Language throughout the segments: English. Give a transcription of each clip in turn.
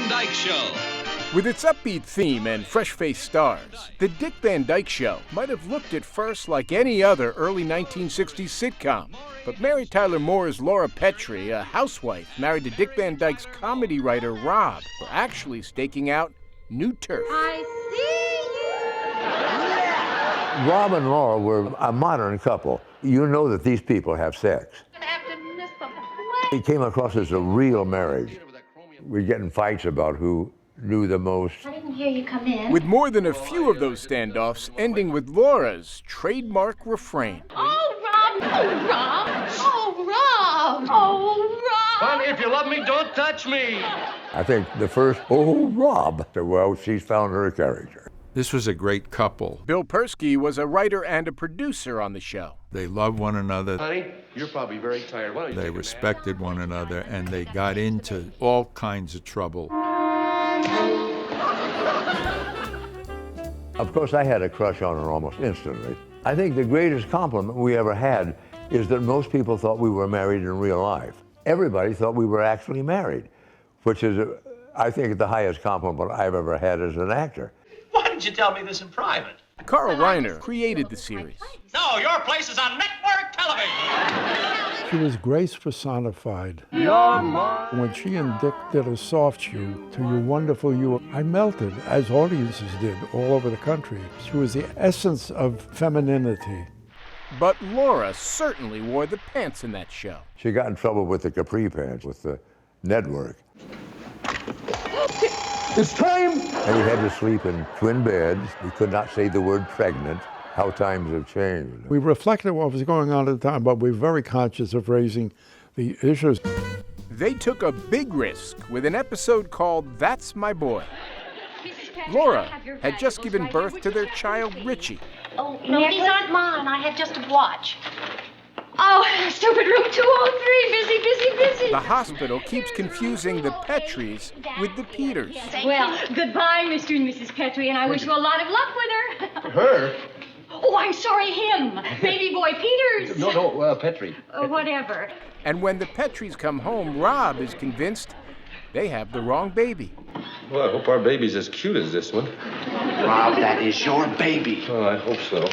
Dyke Show. With its upbeat theme and fresh-faced stars, The Dick Van Dyke Show might have looked at first like any other early 1960s sitcom. But Mary Tyler Moore's Laura Petrie, a housewife married to Dick Van Dyke's comedy writer Rob, were actually staking out new turf. I see you! Rob and Laura were a modern couple. You know that these people have sex. I'm gonna have to miss the play. It came across as a real marriage. We're getting fights about who knew the most. I didn't hear you come in. With more than a few of those standoffs ending with Laura's trademark refrain. Oh, Rob! Oh, Rob! Oh, Rob! Oh, Rob! Honey, if you love me, don't touch me. I think the first, oh, Rob, well, she's found her character. This was a great couple. Bill Persky was a writer and a producer on the show. They loved one another. Honey, you're probably very tired. Why don't you They take a nap? respected one another, and they got into all kinds of trouble. Of course, I had a crush on her almost instantly. I think the greatest compliment we ever had is that most people thought we were married in real life. Everybody thought we were actually married, which is, I think, the highest compliment I've ever had as an actor. Why didn't you tell me this in private? Carl Reiner created the series. No, your place is on network television. She was grace personified. When she and Dick did a soft shoe to You Wonderful You, I melted, as audiences did all over the country. She was the essence of femininity. But Laura certainly wore the pants in that show. She got in trouble with the capri pants, with the network. It's time! And we had to sleep in twin beds. We could not say the word pregnant. How times have changed. We reflected what was going on at the time, but we were very conscious of raising the issues. They took a big risk with an episode called That's My Boy. Laura had just given birth to their child, Richie. Oh, no, these aren't mine. I have just a watch. Oh, stupid room 203. Busy, busy, busy. The hospital keeps confusing the Petries with the Peters. Well, goodbye, Mr. and Mrs. Petrie, and I wish you a lot of luck with her. Her? Oh, I'm sorry, him. Baby boy Peters. No, Petrie. Whatever. And when the Petries come home, Rob is convinced they have the wrong baby. Well, I hope our baby's as cute as this one. Rob, that is your baby. Oh, I hope so.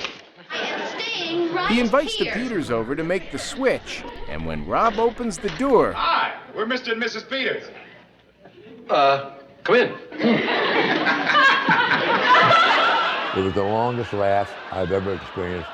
I am staying right He invites the here. Peters over to make the switch, and when Rob opens the door, Hi, we're Mr. and Mrs. Peters. Come in. It was the longest laugh I've ever experienced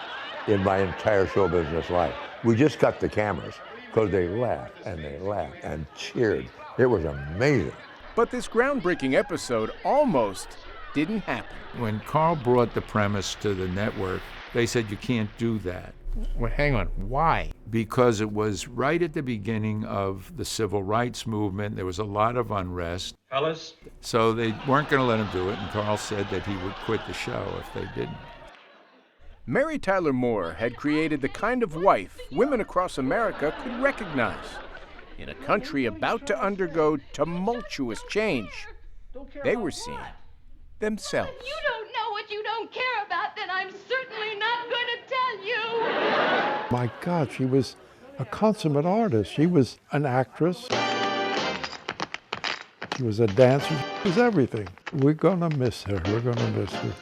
in my entire show business life. We just cut the cameras because they laughed and cheered. It was amazing. but this groundbreaking episode almost didn't happen. When Carl brought the premise to the network, they said, you can't do that. Well, hang on, why? Because it was right at the beginning of the civil rights movement. There was a lot of unrest. Fellas? So they weren't going to let him do it, and Carl said that he would quit the show if they didn't. Mary Tyler Moore had created the kind of wife women across America could recognize. In a country about to undergo tumultuous change, they were seeing themselves. You don't know what you don't care about, then I'm certainly not going to tell you. My God, she was a consummate artist. She was an actress. She was a dancer. She was everything. We're going to miss her. We're going to miss her.